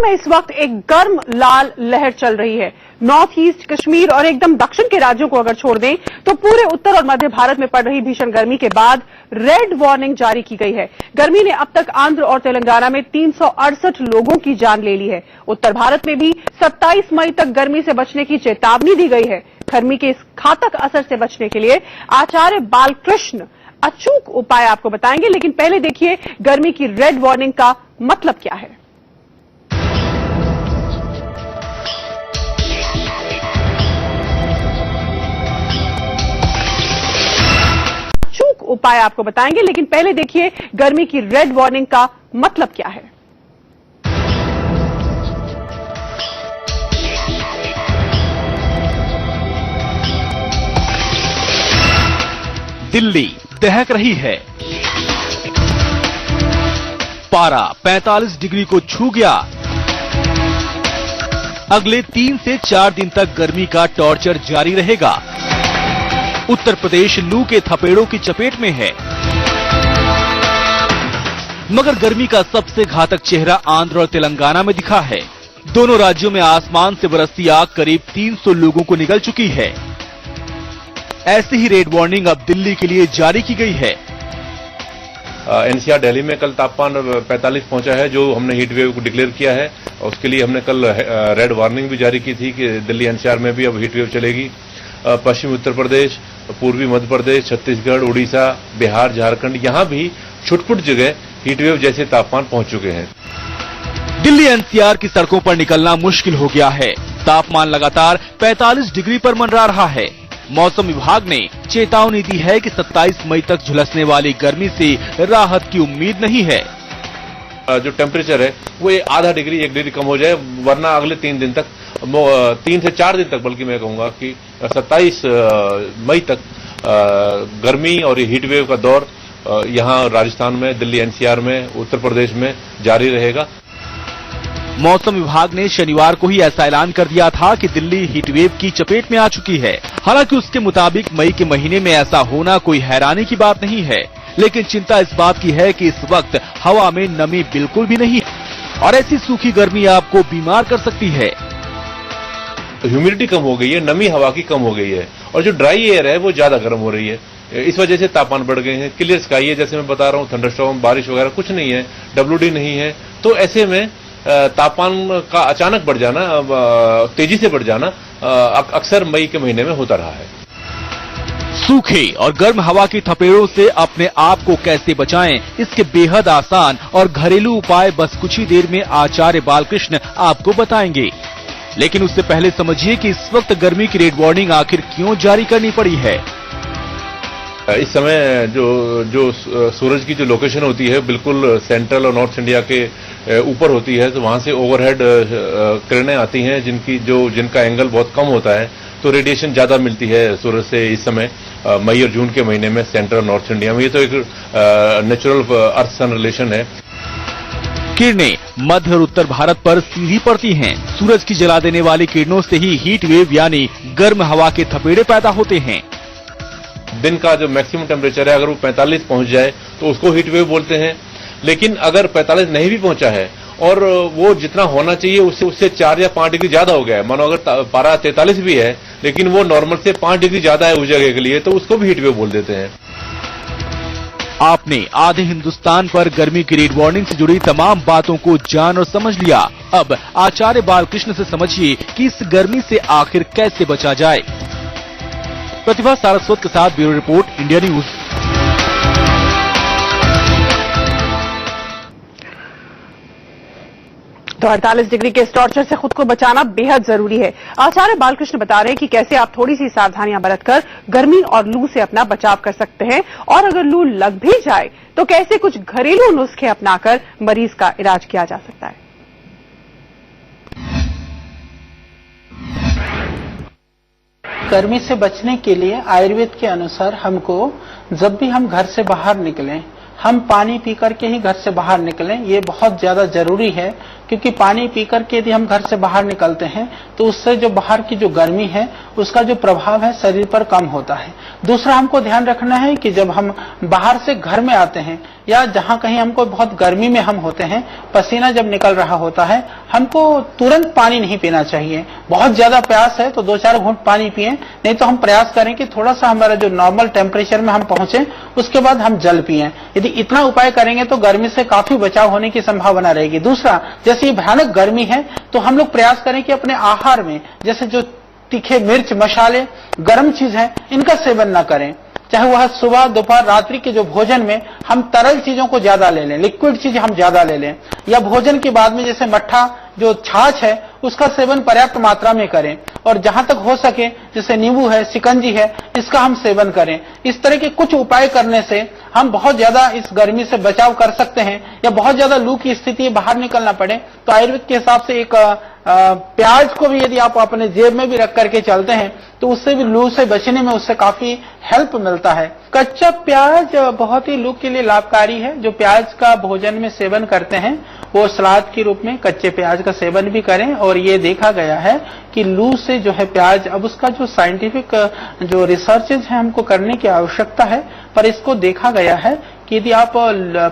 में इस वक्त एक गर्म लाल लहर चल रही है। नॉर्थ ईस्ट, कश्मीर और एकदम दक्षिण के राज्यों को अगर छोड़ दें तो पूरे उत्तर और मध्य भारत में पड़ रही भीषण गर्मी के बाद रेड वार्निंग जारी की गई है। गर्मी ने अब तक आंध्र और तेलंगाना में 368 लोगों की जान ले ली है। उत्तर भारत में भी 27 मई तक गर्मी से बचने की चेतावनी दी गई है। गर्मी के इस घातक असर से बचने के लिए आचार्य बालकृष्ण अचूक उपाय आपको बताएंगे, लेकिन पहले देखिए गर्मी की रेड वार्निंग का मतलब क्या है। अचूक उपाय आपको बताएंगे, लेकिन पहले देखिए गर्मी की रेड वार्निंग का मतलब क्या है। दिल्ली दहक रही है। पारा 45 डिग्री को छू गया। अगले 3 से 4 दिन तक गर्मी का टॉर्चर जारी रहेगा। उत्तर प्रदेश लू के थपेड़ों की चपेट में है, मगर गर्मी का सबसे घातक चेहरा आंध्र और तेलंगाना में दिखा है। दोनों राज्यों में आसमान से बरसती आग करीब 300 लोगों को निगल चुकी है। ऐसी ही रेड वार्निंग अब दिल्ली के लिए जारी की गई है। एनसीआर दिल्ली में कल तापमान 45 पहुंचा है, जो हमने हीट वेव को डिक्लेयर किया है। उसके लिए हमने कल रेड वार्निंग भी जारी की थी कि दिल्ली एनसीआर में भी अब हीट वेव चलेगी। पश्चिमी उत्तर प्रदेश, पूर्वी मध्य प्रदेश, छत्तीसगढ़, उड़ीसा, बिहार, झारखंड, यहां भी छुटपुट जगह हीट वेव जैसे तापमान पहुंच चुके हैं। दिल्ली एनसीआर की सड़कों पर निकलना मुश्किल हो गया है। तापमान लगातार 45 डिग्री पर मंडरा रहा है। मौसम विभाग ने चेतावनी दी है कि 27 मई तक झुलसने वाली गर्मी से राहत की उम्मीद नहीं है। जो टेम्परेचर है वो आधा डिग्री 1 डिग्री कम हो जाए, वरना अगले 3 दिन तक, 3 से 4 दिन तक, बल्कि मैं कहूंगा कि 27 मई तक गर्मी और हीट वेव का दौर यहां राजस्थान में, दिल्ली एनसीआर में, उत्तर प्रदेश में जारी रहेगा। मौसम विभाग ने शनिवार को ही ऐसा ऐलान कर दिया था कि दिल्ली हीटवेव की चपेट में आ चुकी है। हालांकि उसके मुताबिक मई के महीने में ऐसा होना कोई हैरानी की बात नहीं है, लेकिन चिंता इस बात की है कि इस वक्त हवा में नमी बिल्कुल भी नहीं और ऐसी सूखी गर्मी आपको बीमार कर सकती है। ह्यूमिडिटी कम हो गई है, नमी हवा की कम हो गई है और जो ड्राई एयर है वो ज्यादा गर्म हो रही है। इस वजह से तापमान बढ़ गए हैं। क्लियर स्काई है, जैसे मैं बता रहा हूँ, थंडरस्टॉर्म, बारिश वगैरह कुछ नहीं है, WD नहीं है। तो ऐसे में तापमान का अचानक बढ़ जाना, तेजी से बढ़ जाना अक्सर मई के महीने में होता रहा है। सूखे और गर्म हवा की थपेड़ों से अपने आप को कैसे बचाएं, इसके बेहद आसान और घरेलू उपाय बस कुछ ही देर में आचार्य बालकृष्ण आपको बताएंगे। लेकिन उससे पहले समझिए कि इस वक्त गर्मी की रेड वार्निंग आखिर क्यों जारी करनी पड़ी है। इस समय जो सूरज की जो लोकेशन होती है बिल्कुल सेंट्रल और नॉर्थ इंडिया के ऊपर होती है, तो वहां से ओवरहेड किरणें आती हैं जिनका एंगल बहुत कम होता है, तो रेडिएशन ज्यादा मिलती है सूरज से इस समय मई और जून के महीने में सेंट्रल और नॉर्थ इंडिया में। ये तो एक नेचुरल अर्थ सन रिलेशन है। किरणें मध्य और उत्तर भारत पर सीधी पड़ती हैं। सूरज की जला देने वाली किरणों से ही हीट वेव यानी गर्म हवा के थपेड़े पैदा होते हैं। दिन का जो मैक्सिमम टेम्परेचर है, अगर वो 45 पहुंच जाए तो उसको हीट वेव बोलते हैं। लेकिन अगर 45 नहीं भी पहुंचा है और वो जितना होना चाहिए उससे 4 या 5 डिग्री ज्यादा हो गया है, मानो अगर पारा 43 भी है लेकिन वो नॉर्मल से 5 डिग्री ज्यादा है उस जगह के लिए, तो उसको भी हीट वेव बोल देते हैं। आपने आधे हिंदुस्तान पर गर्मी की रेड वार्निंग से जुड़ी तमाम बातों को जान और समझ लिया। अब आचार्य बालकृष्ण से समझिए कि इस गर्मी से आखिर कैसे बचा जाए। प्रतिभा सारस्वत के साथ ब्यूरो रिपोर्ट, इंडिया न्यूज। तो 48 डिग्री के इस टॉर्चर से खुद को बचाना बेहद जरूरी है। आचार्य बालकृष्ण बता रहे हैं कि कैसे आप थोड़ी सी सावधानियां बरतकर गर्मी और लू से अपना बचाव कर सकते हैं, और अगर लू लग भी जाए तो कैसे कुछ घरेलू नुस्खे अपनाकर मरीज का इलाज किया जा सकता है। गर्मी से बचने के लिए आयुर्वेद के अनुसार हमको जब भी हम घर से बाहर निकलें, हम पानी पी करके ही घर से बाहर निकलें। ये बहुत ज्यादा जरूरी है। क्योंकि पानी पीकर के यदि हम घर से बाहर निकलते हैं तो उससे जो बाहर की जो गर्मी है उसका जो प्रभाव है शरीर पर कम होता है। दूसरा हमको ध्यान रखना है कि जब हम बाहर से घर में आते हैं या जहां कहीं हमको बहुत गर्मी में हम होते हैं, पसीना जब निकल रहा होता है, हमको तुरंत पानी नहीं पीना चाहिए। बहुत ज्यादा प्यास है तो 2-4 घूंट पानी पिए, नहीं तो हम प्रयास करें कि थोड़ा सा हमारा जो नॉर्मल टेम्परेचर में हम पहुंचे उसके बाद हम जल पिए। यदि इतना उपाय करेंगे तो गर्मी से काफी बचाव होने की संभावना रहेगी। दूसरा, जैसे भयानक गर्मी है तो हम लोग प्रयास करें कि अपने आहार में जैसे जो तीखे मिर्च, मसाले, गर्म चीज है, इनका सेवन न करें। चाहे वह सुबह, दोपहर, रात्रि के जो भोजन में हम तरल चीजों को ज्यादा ले लें, लिक्विड चीज हम ज्यादा ले लें, या भोजन के बाद में जैसे मट्ठा जो छाछ है उसका सेवन पर्याप्त मात्रा में करें, और जहां तक हो सके जैसे नींबू है, शिकंजी है, इसका हम सेवन करें। इस तरह के कुछ उपाय करने से हम बहुत ज्यादा इस गर्मी से बचाव कर सकते हैं। या बहुत ज्यादा लू की स्थिति बाहर निकलना पड़े तो आयुर्वेद के हिसाब से एक प्याज को भी यदि आप अपने जेब में भी रख करके चलते हैं तो उससे भी लू से बचने में उससे काफी हेल्प मिलता है। कच्चा प्याज बहुत ही लू के लिए लाभकारी है। जो प्याज का भोजन में सेवन करते हैं वो सलाद के रूप में कच्चे प्याज का सेवन भी करें, और ये देखा गया है कि लू से जो है प्याज, अब उसका जो साइंटिफिक जो रिसर्चेज है हमको करने की आवश्यकता है, पर इसको देखा गया है कि यदि आप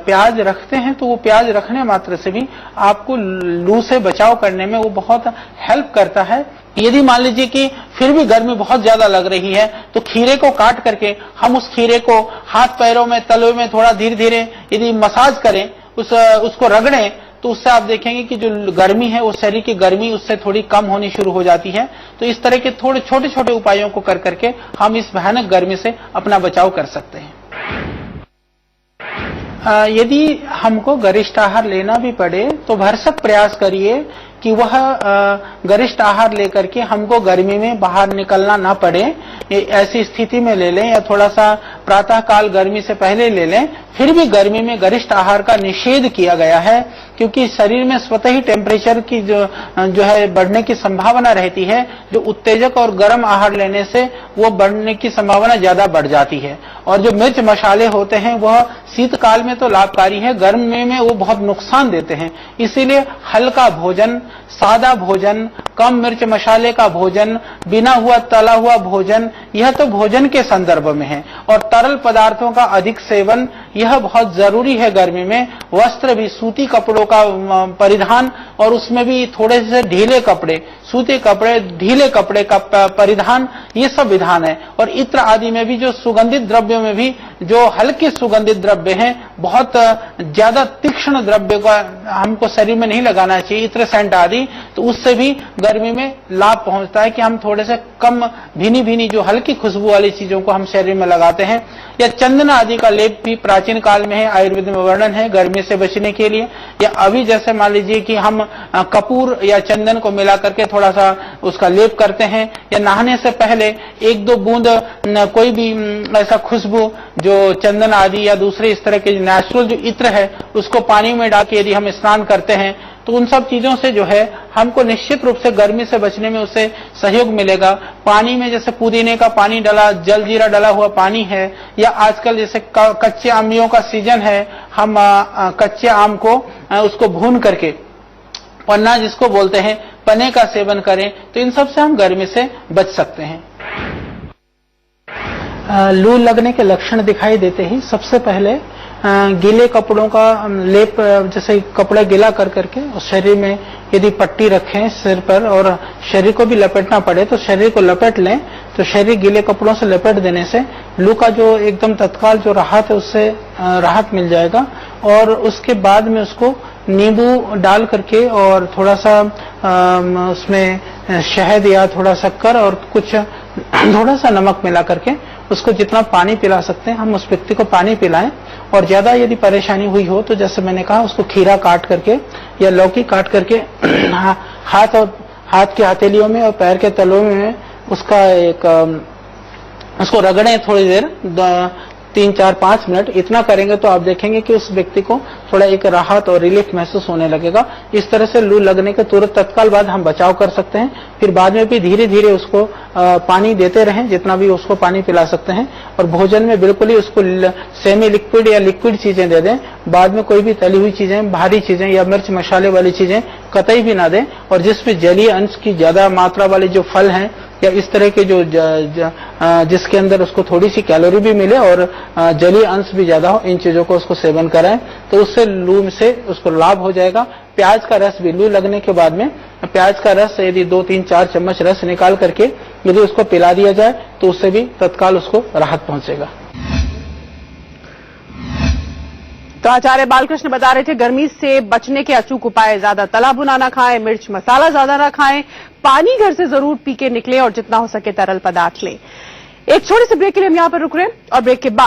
प्याज रखते हैं तो वो प्याज रखने मात्र से भी आपको लू से बचाव करने में वो बहुत हेल्प करता है। यदि मान लीजिए कि फिर भी गर्मी बहुत ज्यादा लग रही है तो खीरे को काट करके हम उस खीरे को हाथ पैरों में, तलवे में थोड़ा धीरे धीरे यदि मसाज करें, उसको रगड़ें, तो उससे आप देखेंगे कि जो गर्मी है, वो शरीर की गर्मी उससे थोड़ी कम होनी शुरू हो जाती है। तो इस तरह के थोड़े छोटे छोटे उपायों को कर करके हम इस भयानक गर्मी से अपना बचाव कर सकते हैं। यदि हमको गरिष्ठ आहार लेना भी पड़े तो भरसक प्रयास करिए कि वह गरिष्ठ आहार लेकर के हमको गर्मी में बाहर निकलना ना पड़े। ऐसी स्थिति में ले लें, या थोड़ा सा प्रातः काल गर्मी से पहले ले लें। फिर भी गर्मी में गरिष्ठ आहार का निषेध किया गया है, क्योंकि शरीर में स्वतः ही टेम्परेचर की जो है बढ़ने की संभावना रहती है। जो उत्तेजक और गर्म आहार लेने से वो बढ़ने की संभावना ज्यादा बढ़ जाती है। और जो मिर्च मसाले होते हैं वह शीतकाल में तो लाभकारी है, गर्मी में वो बहुत नुकसान देते हैं। इसीलिए हल्का भोजन, सादा भोजन, कम मिर्च मसाले का भोजन, बिना हुआ तला हुआ भोजन, यह तो भोजन के संदर्भ में है। और तरल पदार्थों का अधिक सेवन यह बहुत जरूरी है गर्मी में। वस्त्र भी सूती कपड़ों का परिधान, और उसमें भी थोड़े से ढीले कपड़े, सूती कपड़े, ढीले कपड़े का परिधान, ये सब विधान है। और इत्र आदि में भी, जो सुगंधित द्रव्यों में भी जो हल्के सुगंधित द्रव्य हैं, बहुत ज्यादा तीक्ष्ण द्रव्य का हमको शरीर में नहीं लगाना चाहिए, इत्र सेंट आदि, तो उससे भी गर्मी में लाभ पहुंचता है कि हम थोड़े से कम भीनी भीनी जो हल्की खुशबू वाली चीजों को हम शरीर में लगाते हैं। या चंदन आदि का लेप भी प्राचीन काल में है, आयुर्वेद में वर्णन है गर्मी से बचने के लिए। या अभी जैसे मान लीजिए कि हम कपूर या चंदन को मिला करके थोड़ा सा उसका लेप करते हैं, या नहाने से पहले 1-2 बूंद कोई भी ऐसा खुशबू जो चंदन आदि या दूसरे इस तरह के नेचुरल जो इत्र है उसको पानी में डाल के यदि हम स्नान करते हैं, तो उन सब चीजों से जो है हमको निश्चित रूप से गर्मी से बचने में उससे सहयोग मिलेगा। पानी में जैसे पुदीने का पानी डाला, जलजीरा डाला हुआ पानी है, या आजकल जैसे कच्चे आमियों का सीजन है, हम कच्चे आम को उसको भून करके, पन्ना जिसको बोलते हैं, पन्ने का सेवन करें, तो इन सब से हम गर्मी से बच सकते हैं। लू लगने के लक्षण दिखाई देते ही सबसे पहले गीले कपड़ों का लेप, जैसे कपड़ा गीला कर करके उस शरीर में यदि पट्टी रखें सिर पर, और शरीर को भी लपेटना पड़े तो शरीर को लपेट लें, तो शरीर गीले कपड़ों से लपेट देने से लू का जो एकदम तत्काल जो राहत है उससे राहत मिल जाएगा। और उसके बाद में उसको नींबू डाल करके और थोड़ा सा उसमें शहद या थोड़ा शक्कर और कुछ थोड़ा सा नमक मिला करके उसको जितना पानी पिला सकते हैं हम उस व्यक्ति को पानी पिलाएं। और ज्यादा यदि परेशानी हुई हो तो जैसे मैंने कहा, उसको खीरा काट करके या लौकी काट करके हाथ की हथेलियों में और पैर के तलों में उसका उसको रगड़ें थोड़ी देर, 3, 4, 5 मिनट इतना करेंगे तो आप देखेंगे कि उस व्यक्ति को थोड़ा एक राहत और रिलीफ महसूस होने लगेगा। इस तरह से लू लगने के तुरंत तत्काल बाद हम बचाव कर सकते हैं। फिर बाद में भी धीरे धीरे उसको पानी देते रहें, जितना भी उसको पानी पिला सकते हैं, और भोजन में बिल्कुल ही उसको सेमी लिक्विड या लिक्विड चीजें दे दें। बाद में कोई भी तली हुई चीजें, भारी चीजें या मिर्च मसाले वाली चीजें कतई भी ना दें। और जिसमें जलीय अंश की ज्यादा मात्रा वाले जो फल हैं या इस तरह के जो जिसके अंदर उसको थोड़ी सी कैलोरी भी मिले और जलीय अंश भी ज्यादा हो, इन चीजों को उसको सेवन कराएं तो उससे लू से उसको लाभ हो जाएगा। प्याज का रस भी, लू लगने के बाद में प्याज का रस यदि 2, 3, 4 चम्मच रस निकाल करके यदि उसको पिला दिया जाए तो उससे भी तत्काल उसको राहत पहुंचेगा। तो आचार्य बालकृष्ण बता रहे थे गर्मी से बचने के अचूक उपाय, ज्यादा तला भुना ना खाएं, मिर्च मसाला ज्यादा ना खाएं, पानी घर से जरूर पी के निकले और जितना हो सके तरल पदार्थ लें। एक छोटे से ब्रेक के लिए हम यहां पर रुक रहे हैं और ब्रेक के बाद